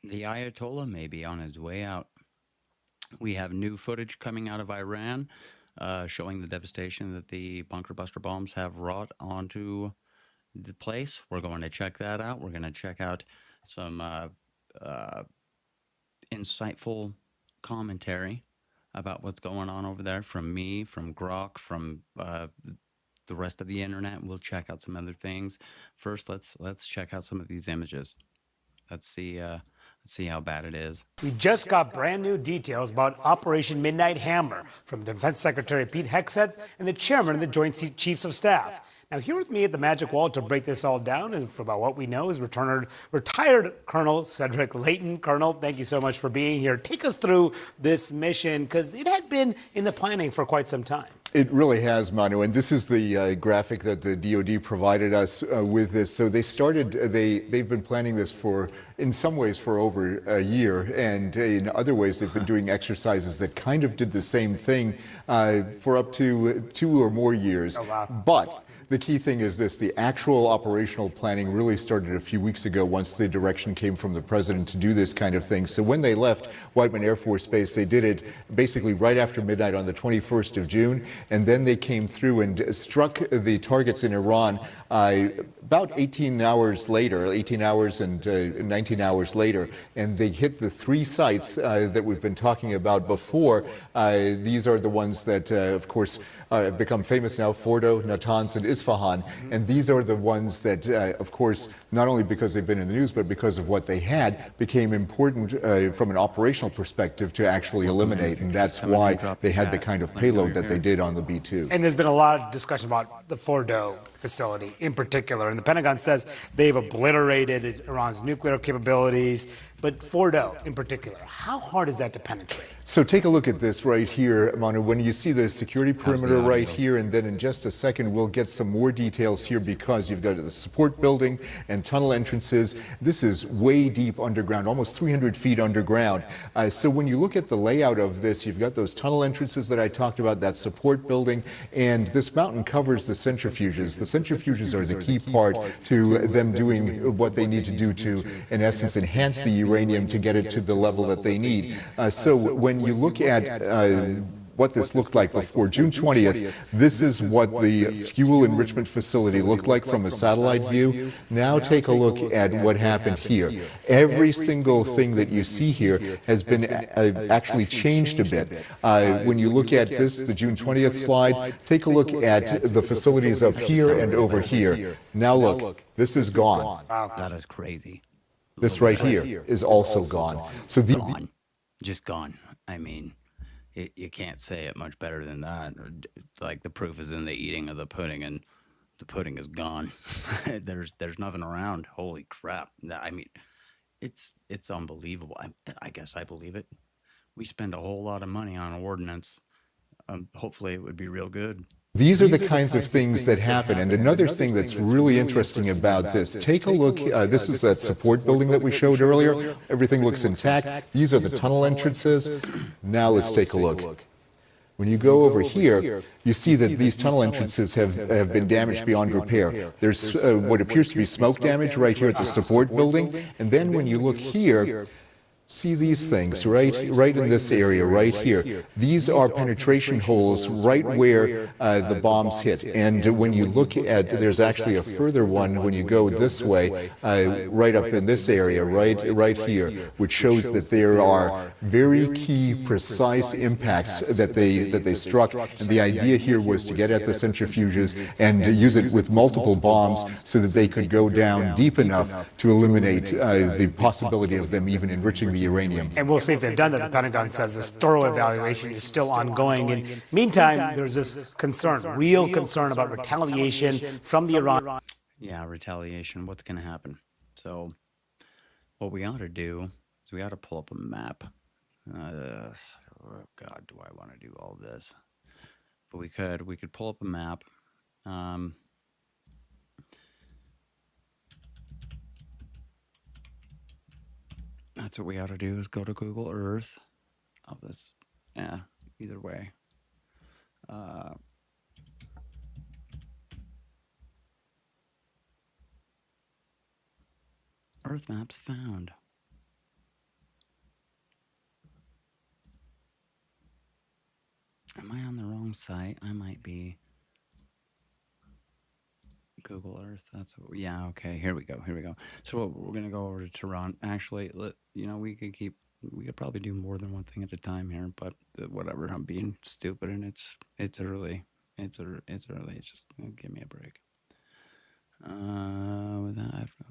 The Ayatollah may be on his way out. We have new footage coming out of Iran showing the devastation that the bunker buster bombs have wrought onto the place. We're going to check that out. We're going to check out some uh, insightful commentary about what's going on over there from me, from Grok, from the rest of the internet. We'll check out some other things. First, let's check out some of these images. Let's see how bad it is. We just got brand new details about Operation Midnight Hammer from Defense Secretary Pete Hegseth and the chairman of the Joint Chiefs of Staff. Now, here with me at the Magic Wall to break this all down is about what we know is retired Colonel Cedric Layton. Colonel, thank you so much for being here. Take us through this mission, because it had been in the planning for quite some time. It really has, Manu, and this is the graphic that the DoD provided us with this. So they started, they've been planning this for, in some ways, for over a year, and in other ways they've been doing exercises that kind of did the same thing for up to 2 or more years. Oh, wow. But the key thing is this: the actual operational planning really started a few weeks ago once the direction came from the president to do this kind of thing. So when they left Whiteman Air Force Base, they did it basically right after midnight on the 21st of June, and then they came through and struck the targets in Iran about 18 hours later, 18 hours and 19 hours later, and they hit the 3 sites that we've been talking about before. These are the ones that, of course, have become famous now: Fordo, Natanz, and Isfahan. And these are the ones that, of course, not only because they've been in the news, but because of what they had, became important from an operational perspective to actually eliminate. And that's why they had the kind of payload that they did on the B-2. And there's been a lot of discussion about the Fordo facility in particular. And the Pentagon says they've obliterated Iran's nuclear capabilities. But Fordo in particular, how hard is that to penetrate? So take a look at this right here, Manu. When you see the security perimeter right here, and then in just a second we'll get some more details here, because you've got the support building and tunnel entrances. This is way deep underground, almost 300 feet underground. So when you look at the layout of this, you've got those tunnel entrances that I talked about, that support building, and this mountain covers the centrifuges. The centrifuges are the key part to them doing what they need to do to, in essence, enhance the uranium to get it to the level that they need. So when you look at what this looked like before June 20th, this is what the fuel enrichment facility looked like from a satellite view. Now take a look at what happened here. Every single thing that you see here has been actually changed a bit. When you look at this, the June 20th slide, take a look at the facilities up here and over here. Now look, this is gone. Wow, that is crazy. This right here is also gone. So Gone. Just gone. I mean, you can't say it much better than that. Like, the proof is in the eating of the pudding, and the pudding is gone. There's nothing around. Holy crap. I mean, it's unbelievable. I guess I believe it. We spend a whole lot of money on ordnance. Hopefully it would be real good. these are the kinds of things that happen. And another thing that's really interesting about this, take a look, this is that support building that we showed earlier. Everything looks intact. These are the tunnel entrances. Now let's take a look. When you go over here, you see that these tunnel entrances have been damaged beyond repair. There's what appears to be smoke damage right here at the support building. And then when you look here, see these things right in this area right here. These are penetration holes right where the bombs hit. And when you look at, there's actually a further one when you go this way, right up in this area, right here, which shows that there are very key, precise impacts that they struck. And the idea here was to get at the centrifuges and use it with multiple bombs so that they could go down deep enough to eliminate the possibility of them even enriching the uranium. And we'll see if they've done that. The Pentagon says this thorough evaluation is still ongoing. In the meantime, there's this concern, real concern about retaliation from the Iran. Yeah, retaliation. What's going to happen? So what we ought to do is we ought to pull up a map. Oh God, do I want to do all this? But we could pull up a map. That's what we ought to do, is go to Google Earth. Oh, this, yeah, either way. Earth maps found. Am I on the wrong site? I might be. Google Earth. Yeah. Okay. Here we go. Here we go. So we're gonna go over to Tehran. Actually, we could probably do more than one thing at a time here, but whatever. I'm being stupid, and it's early. It's early. Just give me a break.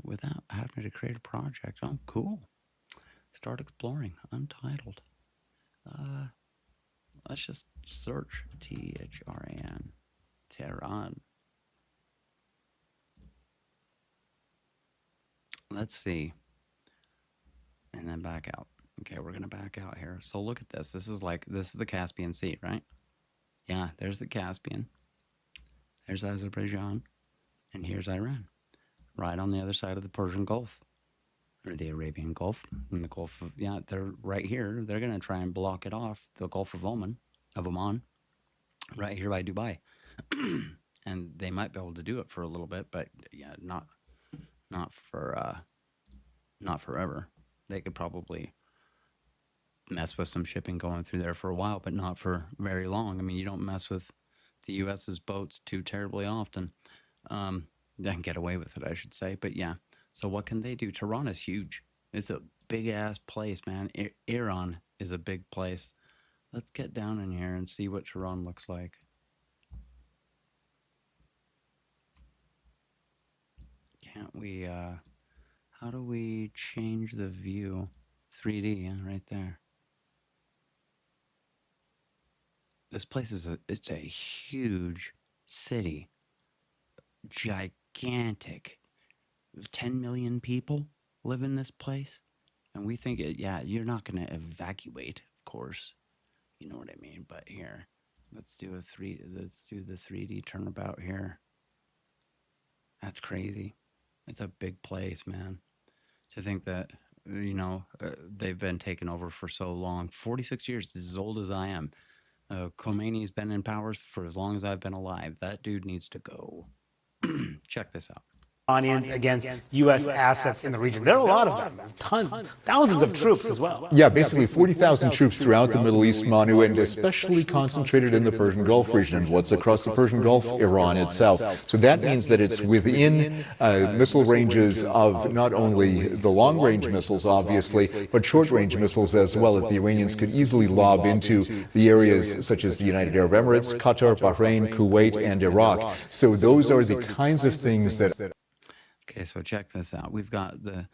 Without having to create a project. Oh, cool. Start exploring. Untitled. Let's just search THRAN. Tehran. Let's see. And then back out. Okay, we're gonna back out here. So look at this. This is the Caspian Sea, right? Yeah, there's the Caspian. There's Azerbaijan. And here's Iran. Right on the other side of the Persian Gulf. Or the Arabian Gulf. And the Gulf of, yeah, they're right here. They're gonna try and block it off. The Gulf of Oman. Right here by Dubai. And they might be able to do it for a little bit, but yeah, not forever. They could probably mess with some shipping going through there for a while, but not for very long. I mean, you don't mess with the U.S.'s boats too terribly often. They can get away with it, I should say. But yeah, so what can they do? Tehran is huge. It's a big-ass place, man. Iran is a big place. Let's get down in here and see what Tehran looks like. Can't we, how do we change the view? 3D, yeah, right there. This place it's a huge city. Gigantic. 10 million people live in this place. And we think, yeah, you're not going to evacuate, of course. You know what I mean? But here, let's do the 3D turnabout here. That's crazy. It's a big place, man. To think that, they've been taken over for so long. 46 years, as old as I am. Khomeini's been in power for as long as I've been alive. That dude needs to go. Check this out. Iranians against U.S. assets in the region. There are a lot of them, tons, thousands of troops as well. Yeah, basically 40,000 troops throughout the Middle East, Manu, and especially concentrated in the Persian Gulf region. And what's across the Persian Gulf? Iran itself. So that means that it's within missile ranges of not only the long-range missiles, obviously, but short-range missiles as well, that the Iranians could easily lob into the areas such as the United Arab Emirates, Qatar, Bahrain, Kuwait, and Iraq. So those are the kinds of things that... Okay, so check this out. We've got the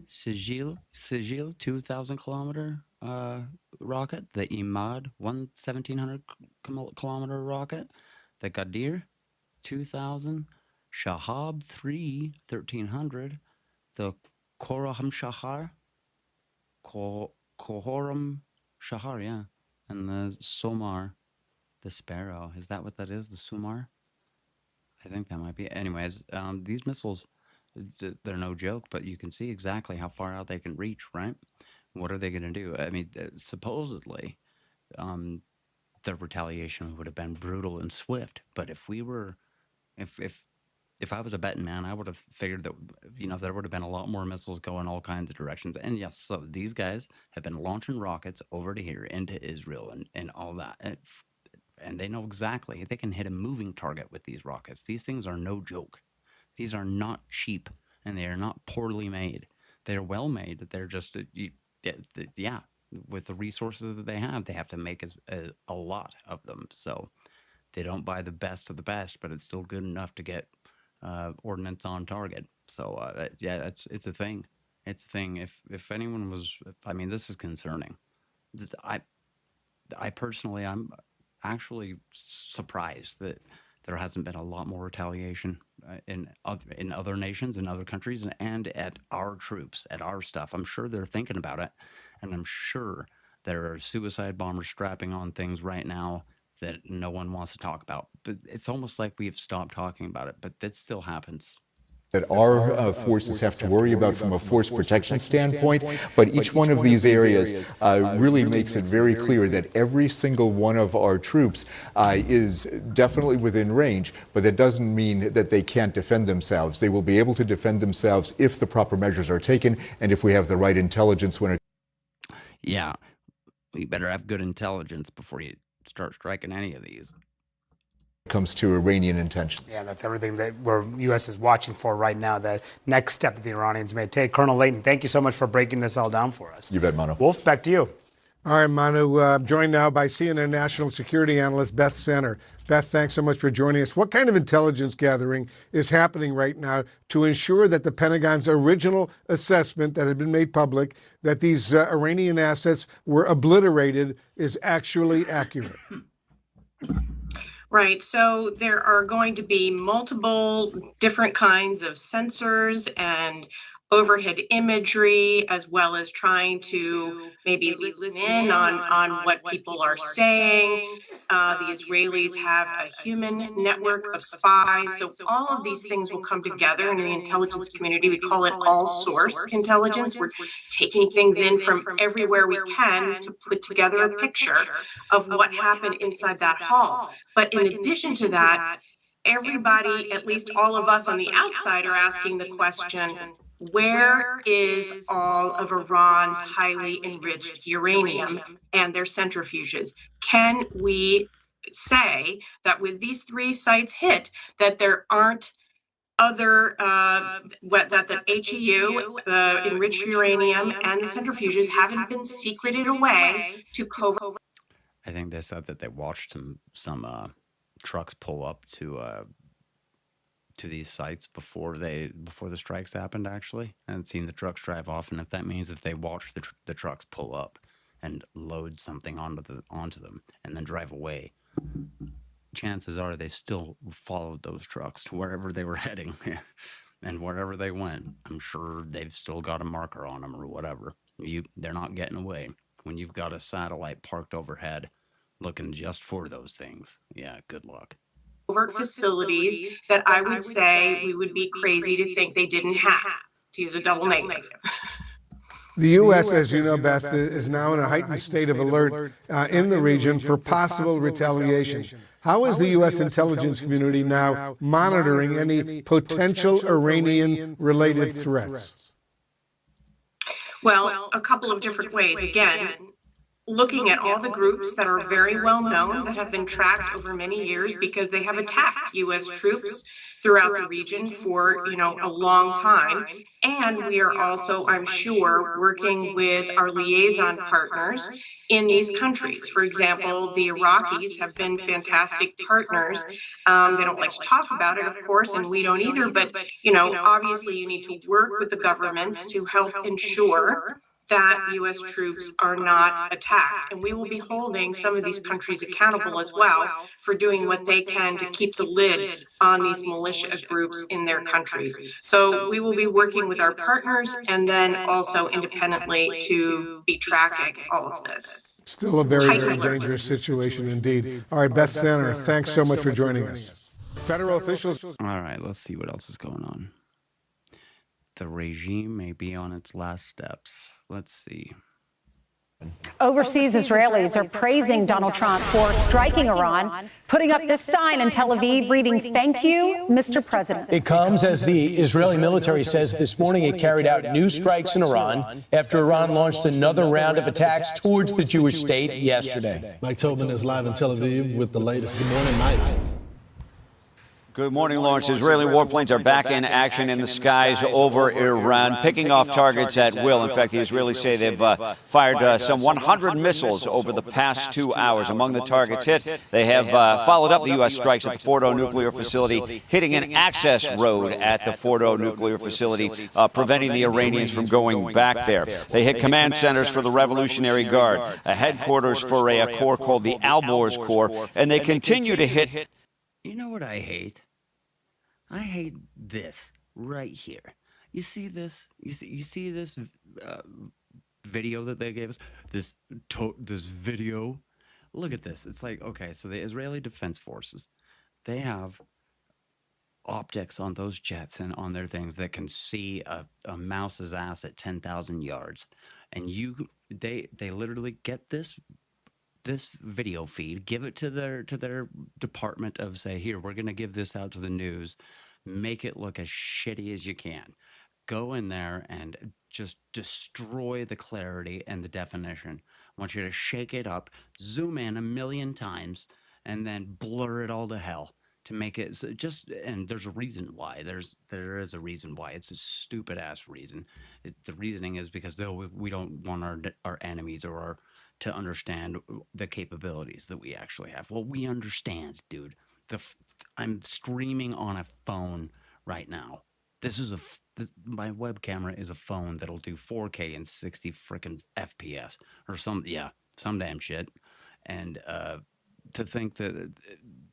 Sigil 2,000 kilometer rocket, the Imad 1,700 kilometer rocket, the Qadir 2,000, Shahab 3, 1,300, the Koram Shahar, Kohoram Shahar, yeah, and the Somar, the Sparrow. Is that what that is, the Sumar? I think that might be. Anyways, these missiles, they're no joke, but you can see exactly how far out they can reach, right? What are they going to do? I mean, supposedly, the retaliation would have been brutal and swift. But if I was a betting man, I would have figured that, there would have been a lot more missiles going all kinds of directions. And yes, so these guys have been launching rockets over to here into Israel and all that. And they know exactly, they can hit a moving target with these rockets. These things are no joke. These are not cheap, and they are not poorly made. They're well made. They're just, yeah, with the resources that they have to make a lot of them. So they don't buy the best of the best, but it's still good enough to get ordnance on target. So yeah, it's a thing. It's a thing. If anyone was, I mean, this is concerning. I personally, I'm actually surprised that there hasn't been a lot more retaliation in other nations, in other countries, and at our troops, at our stuff. I'm sure they're thinking about it, and I'm sure there are suicide bombers strapping on things right now that no one wants to talk about. But it's almost like we've stopped talking about it, but that still happens. That our forces have to worry about from a force protection standpoint, but each one of these areas really makes it very clear that every single one of our troops is definitely within range, but that doesn't mean that they can't defend themselves. They will be able to defend themselves if the proper measures are taken and if we have the right intelligence when it... Yeah, we better have good intelligence before you start striking any of these. Comes to Iranian intentions. Yeah, that's everything that U.S. is watching for right now, that next step that the Iranians may take. Colonel Layton, thank you so much for breaking this all down for us. You bet, Manu. Wolf, back to you. All right, Manu, I'm joined now by CNN national security analyst Beth Center. Beth, thanks so much for joining us. What kind of intelligence gathering is happening right now to ensure that the Pentagon's original assessment that had been made public, that these Iranian assets were obliterated, is actually accurate? Right. So there are going to be multiple different kinds of sensors and overhead imagery, as well as trying to maybe listen in on what people are saying. The Israelis have a human network of spies. So all of these things will come together in the intelligence community. We call it all source intelligence. We're taking things in from everywhere we can to put together a picture of what happened inside that hall. But in addition to that, everybody, at least all of us on the outside, are asking the question, where is all of Iran's highly enriched uranium and their centrifuges? Can we say that with these 3 sites hit, that there aren't other, that the HEU, the enriched uranium, and the centrifuges haven't been secreted away to covert? I think they said that they watched some trucks pull up to these sites before the strikes happened. Actually, and seen the trucks drive off. And if that means if they watch the trucks pull up and load something onto them and then drive away, chances are they still followed those trucks to wherever they were heading. And wherever they went, I'm sure they've still got a marker on them or whatever. They're not getting away. When you've got a satellite parked overhead looking just for those things, yeah, good luck. Covert facilities that I would say we would be crazy to think they didn't have, to use a double negative. The U.S., as you know, Beth, is now in a heightened state of alert in the region for possible retaliation. How is the U.S. intelligence community now monitoring any potential Iranian-related threats? Well, a couple of different ways. Again, looking at all the groups that are very well known, that have been tracked over many years because they have attacked U.S. troops throughout the region for, a long time. And we are also, I'm sure, working with our liaison partners in these countries. For example, the Iraqis have been fantastic partners. They don't like to talk about it, of course, and we don't either. But, obviously you need to work with the governments to help ensure that U.S. troops are not attacked. And we will be holding some of these countries accountable as well for doing what they can to keep the lid on these militia groups in their countries. So we will be working with our partners and then also independently to be tracking all of this. Still a very, very dangerous situation indeed. All right, Beth Center, thanks so much for joining us. Federal officials. All right, let's see what else is going on. The regime may be on its last steps. Let's see. Overseas Israelis are praising Donald Trump for striking Iran, putting up this sign in Tel Aviv reading, "Thank you, Mr. President." It comes as the Israeli military says this morning it carried out new strikes in Iran after Iran launched another round of attacks towards the Jewish state yesterday. Mike Tobin is live in Tel Aviv with the latest. Good morning, Mike. Good morning, Lawrence. Israeli warplanes are back in action in the skies over Iran, picking off targets at will. In fact, the Israelis say they've fired some 100 missiles over the past 2 hours. Among the targets hit, they have followed up the U.S. strikes at the Fordo nuclear facility, hitting an access road at the Fordo nuclear facility, preventing the Iranians from going back there. They hit command centers for the Revolutionary Guard, a headquarters for a corps called the Alborz Corps, and they continue to hit. You know what I hate? I hate this right here. You see this? You see this video that they gave us? This video. Look at this. It's like, okay, so the Israeli Defense Forces, they have optics on those jets and on their things that can see a mouse's ass at 10,000 yards, and they literally get this video feed, give it to their department of, say, here, we're going to give this out to the news, make it look as shitty as you can, go in there and just destroy the clarity and the definition. I want you to shake it up, zoom in 1,000,000 times, and then blur it all to hell to make it just. And there's a reason why. There is a reason why. It's a stupid ass reason. The reasoning is because we don't want our enemies or to understand the capabilities that we actually have. Well, we understand, dude. I'm streaming on a phone right now. This is my web camera is a phone that'll do 4K and 60 freaking FPS or some damn shit. And to think that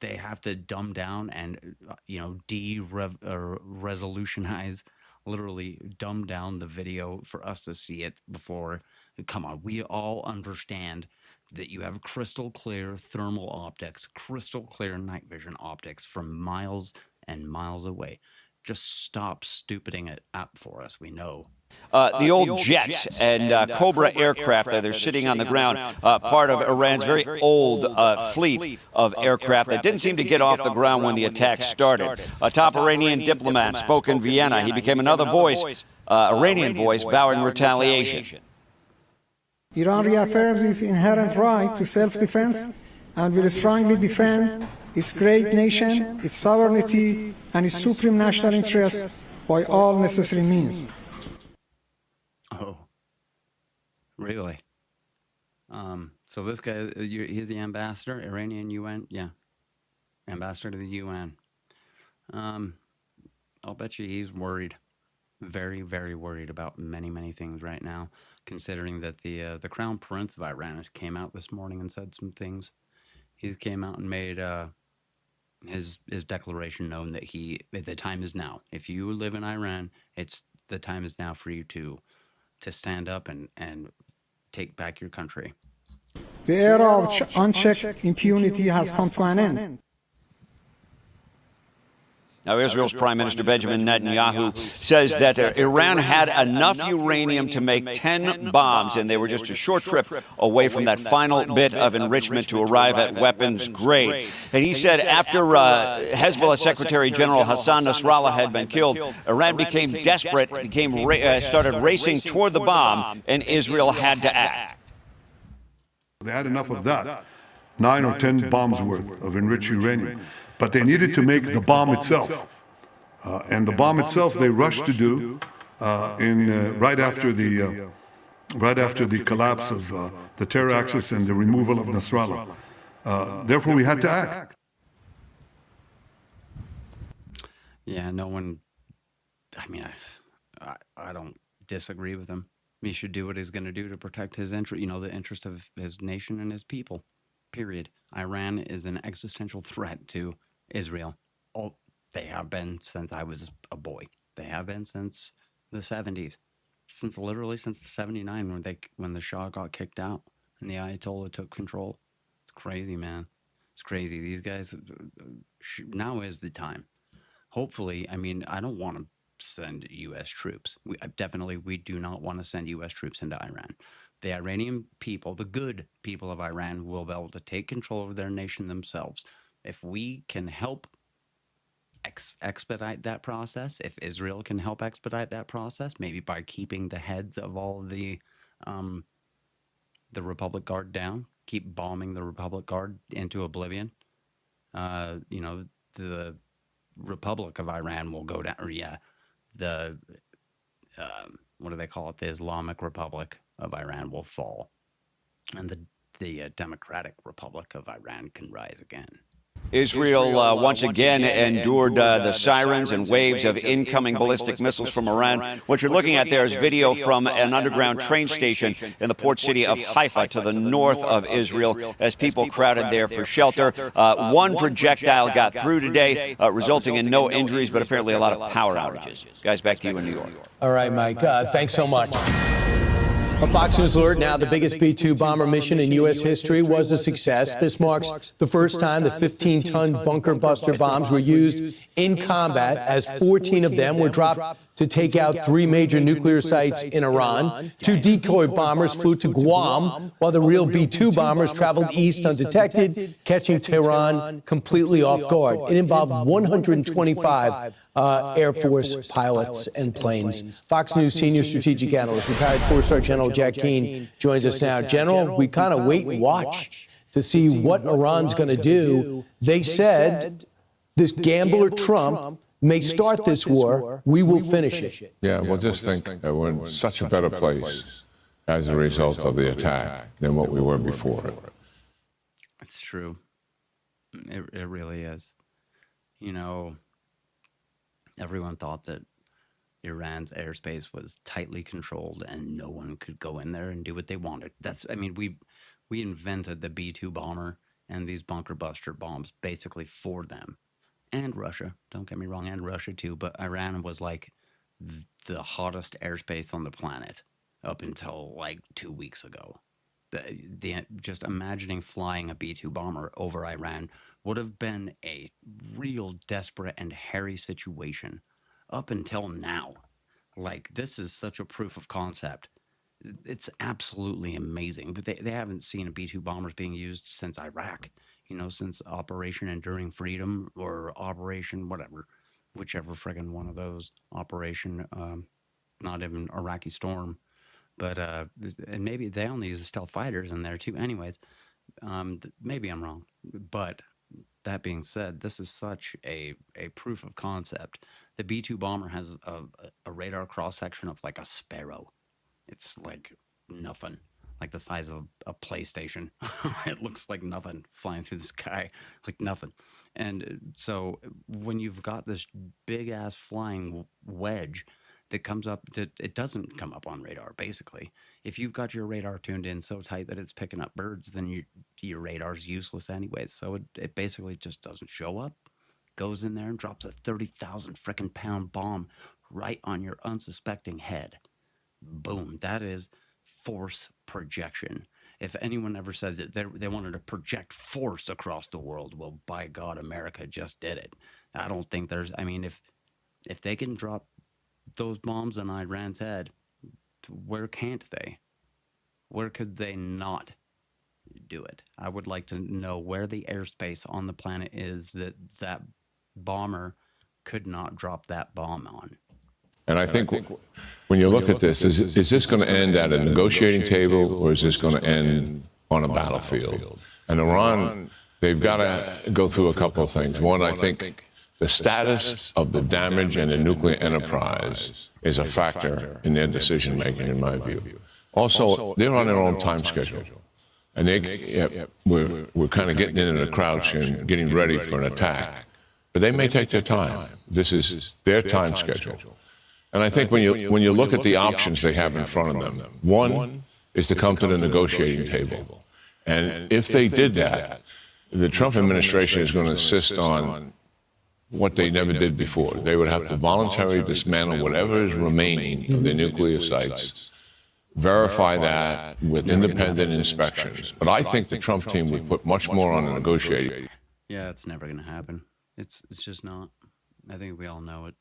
they have to dumb down and resolutionize, literally dumb down the video for us to see it before. Come on, we all understand that you have crystal clear thermal optics, crystal clear night vision optics from miles and miles away. Just stop stupiding it up for us. We know. The old jets and Cobra aircraft that are sitting on the ground, part of Iran's very old fleet of aircraft that didn't seem to get off the ground when the attack started. A top Iranian diplomat spoke in Vienna. He became another voice, Iranian voice, vowing retaliation. Iran reaffirms its inherent right to self-defense and will strongly defend its great nation, its sovereignty, and its supreme national interests by all necessary means. Oh, really? So this guy, he's the ambassador, Iranian UN, ambassador to the UN. I'll bet you he's worried, very, very worried about many, many things right now, considering that the Crown Prince of Iran came out this morning and said some things. He came out and made his declaration known that the time is now. If you live in Iran, the time is now for you to stand up and take back your country. The era of unchecked impunity has come to an end. Now, Israel's Prime Minister Benjamin Netanyahu says that Iran had enough uranium to make 10 bombs, and they were just a short trip away from that final bit of enrichment to arrive at weapons grade. And he said after Hezbollah Secretary General Hassan Nasrallah had been killed, Iran became desperate, started racing toward the bomb, and Israel had to act. They had enough of that, 9 or 10 bombs worth of enriched uranium. But they needed to make the bomb itself. And the bomb itself they rushed to do right after the collapse of the terror axis and the removal of Nasrallah. Therefore, we had to act. Yeah, no one, I mean, I don't disagree with him. He should do what he's going to do to protect his interest, the interest of his nation and his people, period. Iran is an existential threat to Israel. Oh, they have been since I was a boy. They have been since the 70s, literally since the 79 when the Shah got kicked out and the Ayatollah took control. It's crazy, man. It's crazy. These guys, now is the time. Hopefully, I mean, I don't want to send U.S. troops. We do not want to send U.S. troops into Iran. The Iranian people, the good people of Iran, will be able to take control of their nation themselves. If we can help expedite that process, if Israel can help expedite that process, maybe by keeping the heads of all of the Republic Guard down, keep bombing the Republic Guard into oblivion, the Republic of Iran will go down. What do they call it? The Islamic Republic of Iran will fall, and the Democratic Republic of Iran can rise again. Israel once again endured the sirens and waves of incoming ballistic missiles from Iran. What you're looking at there is video from an underground train station in the port city of Haifa to the north of Israel as people crowded there for shelter. One projectile got through today, resulting in no injuries, but apparently a lot of power outages. Guys, back to you in New York. All right, Mike. Thanks so much. A Fox News alert now. The biggest B-2 bomber mission in U.S. history was a success. This marks the first time the 15-ton bunker buster bombs were used in combat, as 14 of them were dropped to take out 3 major nuclear sites in Iran. 2 decoy bombers flew to Guam, while the real B-2 bombers traveled east undetected, catching Tehran completely off guard. It involved 125 Air Force pilots and planes. Fox News senior strategic analyst, retired 4-star General Jack Keane, joins us now. General, we kind of wait and watch to see what Iran's going to do. They said this gambler Trump may start this war. We will finish it. Yeah, well, just think that we're in such a better place as a result of the attack than what we were before it. It's true. It really is. You know, everyone thought that Iran's airspace was tightly controlled and no one could go in there and do what they wanted. We invented the B-2 bomber and these bunker buster bombs basically for them. And Russia, don't get me wrong, and Russia too, but Iran was like the hottest airspace on the planet up until like 2 weeks ago. Just imagining flying a B-2 bomber over Iran would have been a real desperate and hairy situation up until now. Like, this is such a proof of concept. It's absolutely amazing, but they haven't seen a B-2 bombers being used since Iraq. You know, since Operation Enduring Freedom or Operation whatever, whichever friggin' one of those, Operation, not even Iraqi Storm, but, and maybe they only use the stealth fighters in there too. Anyways, maybe I'm wrong, but that being said, this is such a proof of concept. The B-2 bomber has a radar cross-section of like a sparrow. It's like nothing. Like the size of a PlayStation. It looks like nothing flying through the sky, like nothing. And so when you've got this big ass flying wedge that comes up, it doesn't come up on radar, basically. If you've got your radar tuned in so tight that it's picking up birds, then your radar's useless anyways. So it basically just doesn't show up, goes in there and drops a 30,000 frickin' pound bomb right on your unsuspecting head. Boom. That is force projection. If anyone ever said that they wanted to project force across the world, well, by God, America just did it. I don't think there's, I mean, if they can drop those bombs on Iran's head, where can't they? Where could they not do it? I would like to know where the airspace on the planet is that bomber could not drop that bomb on. And I think when you look at this, is this going to end at a negotiating table or is this going to end on a battlefield? And Iran, they've got to go through a couple of things. One, I think the status of the damage and the nuclear enterprise is a factor in their decision making, in my view. Also, they're on their own time schedule. And we're kind of getting into the crouch and getting ready for an attack. But they may take their time. This is their time schedule. And I think when you look at the options they have in front of them, one is to come to the negotiating table. And if they did that, the Trump administration is going to insist on what they never did before. They would have to voluntarily dismantle whatever is remaining of the nuclear sites, verify that with independent inspections. But I think the Trump team would put much more on the negotiating. Yeah, it's never going to happen. It's just not. I think we all know it.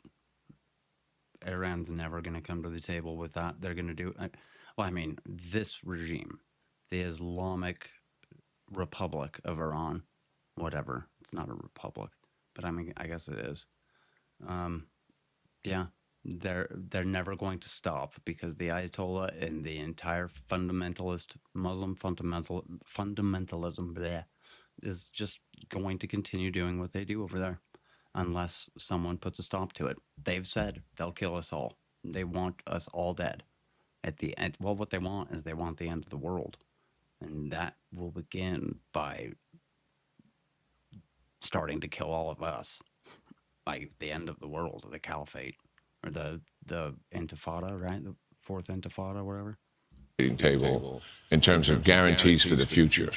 Iran's never going to come to the table with that. They're going to do it. Well, I mean, this regime, the Islamic Republic of Iran, whatever. It's not a republic, but I mean, I guess it is. Yeah, they're never going to stop because the Ayatollah and the entire fundamentalist Muslim fundamentalism bleh, is just going to continue doing what they do over there. Unless someone puts a stop to it. They've said they'll kill us all. They want us all dead. At the end, well, what they want is they want the end of the world. And that will begin by starting to kill all of us. By the end of the world, the caliphate. Or the intifada, right? The fourth intifada, whatever. Table in terms of guarantees for the future.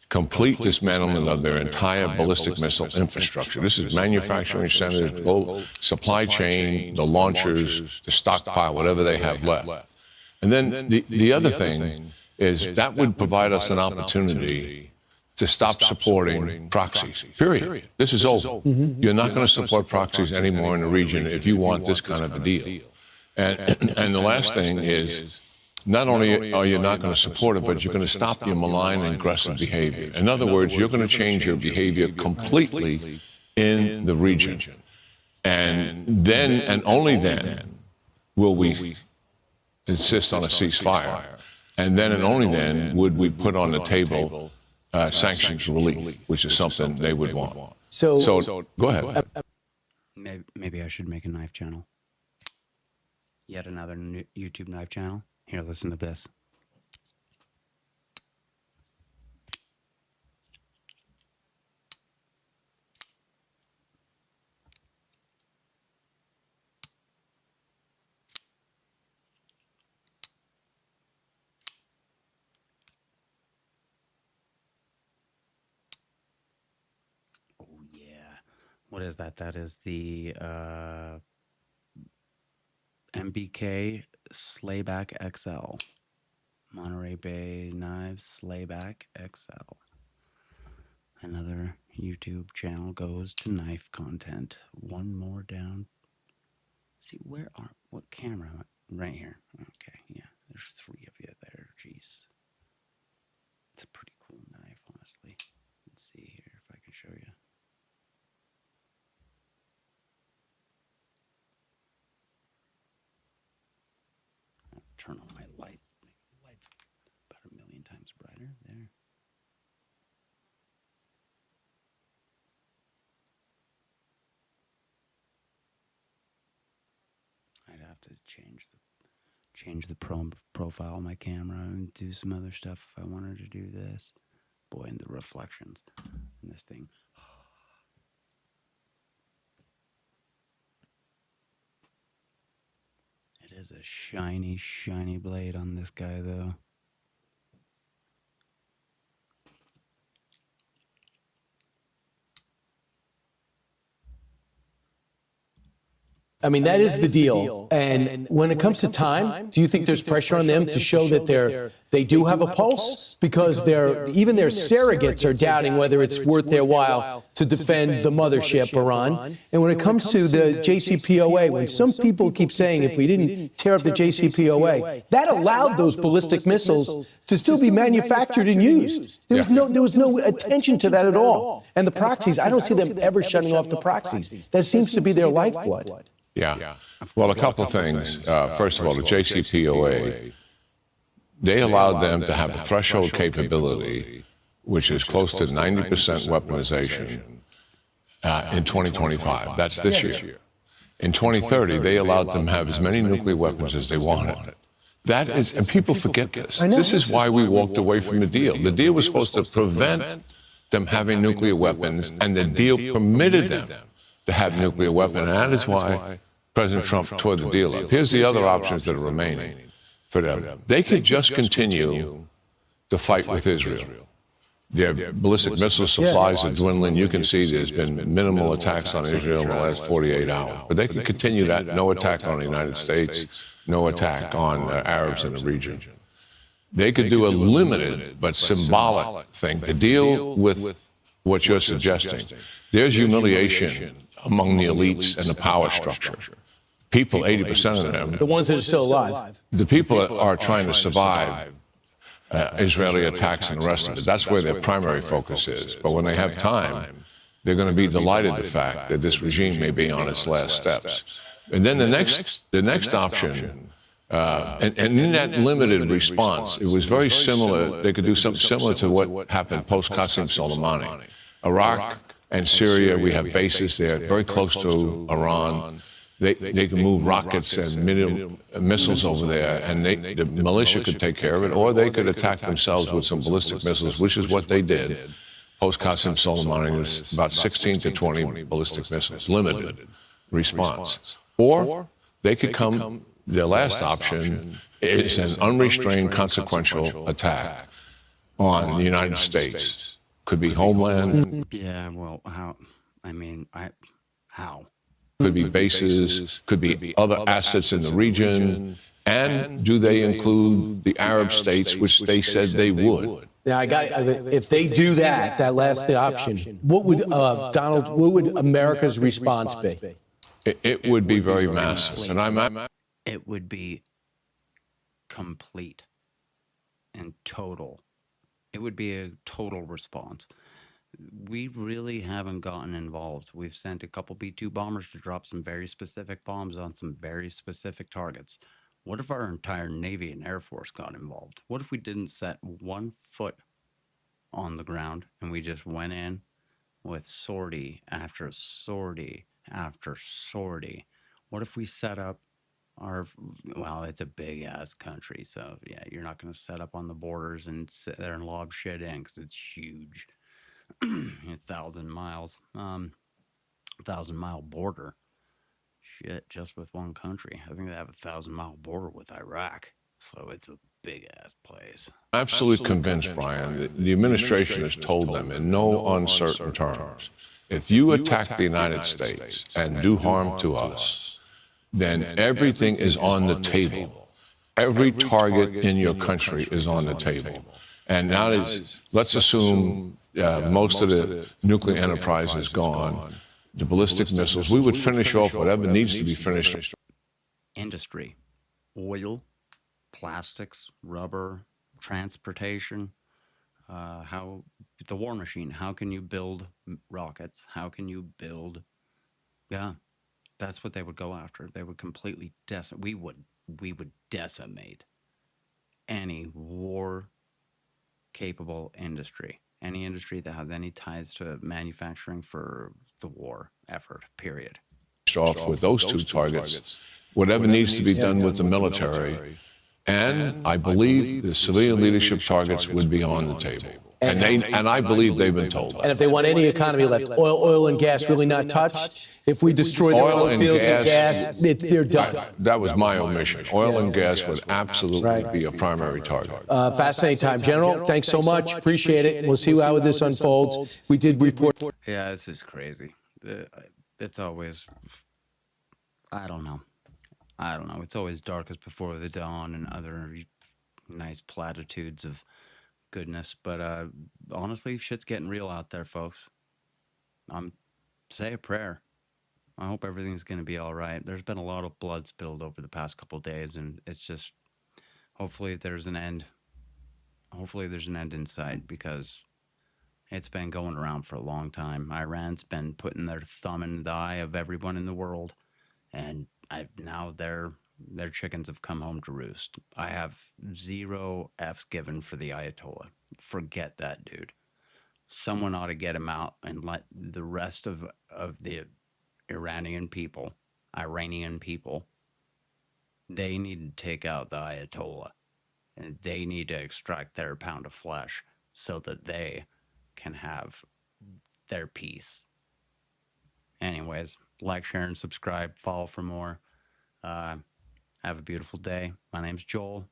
Complete dismantlement of their entire ballistic missile infrastructure. This is manufacturing centers, supply chain, the launchers, the stockpile, whatever they have left. And then the other thing is that would provide us an opportunity to stop supporting proxies, period. This is over. You're not going to support proxies anymore in the region if you want this kind of a deal. And the last thing is, not only are you not going to support it, but you're going to stop your malign and aggressive behavior. In other words, you're going to change your behavior completely in the region. And then, and only then, will we insist on a ceasefire. And then and only then would we put on the table sanctions relief, which is something they would want. So go ahead. Maybe I should make a knife channel. Yet another YouTube knife channel. Here, listen to this. Oh, yeah. What is that? That is the MBK Slayback XL. Monterey Bay Knives Slayback XL. Another YouTube channel goes to knife content. One more down. See, what camera am I? Right here. Okay, yeah. There's 3 of you there. Jeez. It's a pretty cool knife, honestly. Let's see here if I can show you. Turn on my light. The light's about 1,000,000 times brighter. There. I'd have to change the profile of my camera and do some other stuff if I wanted to do this. Boy, and the reflections in this thing. It is a shiny, shiny blade on this guy, though. I mean, that is the deal. And when it comes to time, do you think there's pressure on them to show that they do have a pulse? Because even their surrogates are doubting whether it's worth their while to defend the mothership, Iran. And when it comes to the JCPOA, when some people keep saying if we didn't tear up the JCPOA, that allowed those ballistic missiles to still be manufactured and used. There was no attention to that at all. And the proxies, I don't see them ever shutting off the proxies. That seems to be their lifeblood. Yeah. Well, a couple of things. First of all, the JCPOA, they allowed them to have a threshold capability, which is close to 90% weaponization in 2025. That's this year. In 2030, they allowed them to have as many nuclear weapons as they wanted. That is, and people forget this. This is why we walked away from the deal. The deal was supposed to prevent them having nuclear weapons, and the deal permitted them to have nuclear weapons, and that is why President Trump tore the deal up. Here's the other options that are remaining for them. They could just continue to fight with Israel. Their ballistic missile supplies are dwindling. You can see there's been minimal attacks on Israel in the last 48 hours. But they can continue that. No attack on the United States, no attack on Arabs in the region. They could do a limited but symbolic thing to deal with what you're suggesting. There's humiliation among the elites and the power structure. People, 80% of them, the ones that are still alive, the people that are trying to survive Israeli attacks and the rest of it, that's where their primary focus is. But when they have time, they're going to be delighted the fact that this regime may be on its last steps. And then the next option, and in that limited response, it was very similar. They could do something similar to what happened post-Qasem Soleimani. Iraq and Syria, we have bases there very close to Iran. They can move rockets and missiles over there, and the militia could take care of it, or they could attack themselves with some ballistic missiles, which is what they did. Post-Qasem Soleimani was about 16 to 20 ballistic missiles, limited response. Or they could come, their last option is an unrestrained consequential attack on the United States. Could be homeland. Yeah, well, how? I mean, how? Could be bases, could be other assets in the region. And do they include the Arab states, which they said they would? Now, if they do that last option, what would what would America's response be? It would be very massive. And it would be complete and total. It would be a total response. We really haven't gotten involved. We've sent a couple B-2 bombers to drop some very specific bombs on some very specific targets. What if our entire Navy and Air Force got involved? What if we didn't set 1 foot on the ground and we just went in with sortie after sortie after sortie? What if we set up well, it's a big ass country, so yeah, you're not going to set up on the borders and sit there and lob shit in because it's huge. 1,000 miles, 1,000-mile border. Shit, just with one country. I think they have a 1,000-mile border with Iraq, so it's a big ass place. I'm absolutely convinced, Brian, that the administration has told them in no uncertain terms, if you attack the United States and do harm to us, then everything is on the table. Every target in your country is on the table. And now let's assume most of the nuclear enterprise is gone, the ballistic missiles. We would finish off whatever needs to be finished. Industry, oil, plastics, rubber, transportation, how the war machine. How can you build rockets? How can you build? Yeah, that's what they would go after. They would completely we would decimate any war-capable industry. Any industry that has any ties to manufacturing for the war effort, period. Off with those two targets, whatever needs to be done with the military, and I believe the civilian leadership targets would be on the table. And I believe they've been told that. And if they want any economy left, oil and gas really not touched, if we destroy the oil fields and gas, they're done. That was my omission. Oil and gas would absolutely be a primary target. Fascinating time. General, thanks so much. Appreciate it. We'll see how this unfolds. We did report. Yeah, this is crazy. It's always, I don't know. It's always darkest before the dawn and other nice platitudes of goodness. But honestly, shit's getting real out there, folks. Say a prayer. I hope everything's going to be all right. There's been a lot of blood spilled over the past couple of days, and it's just, hopefully there's an end. Hopefully there's an end in sight, because it's been going around for a long time. Iran's been putting their thumb in the eye of everyone in the world, and now their chickens have come home to roost. I have 0 F's given for the Ayatollah. Forget that dude. Someone ought to get him out and let the rest of the Iranian people, they need to take out the Ayatollah, and they need to extract their pound of flesh so that they can have their peace. Anyways, like, share, and subscribe. Follow for more. Have a beautiful day. My name's Joel.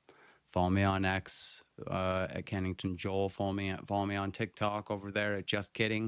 Follow me on X at Kennington Joel. Follow me on TikTok over there at Just Kidding.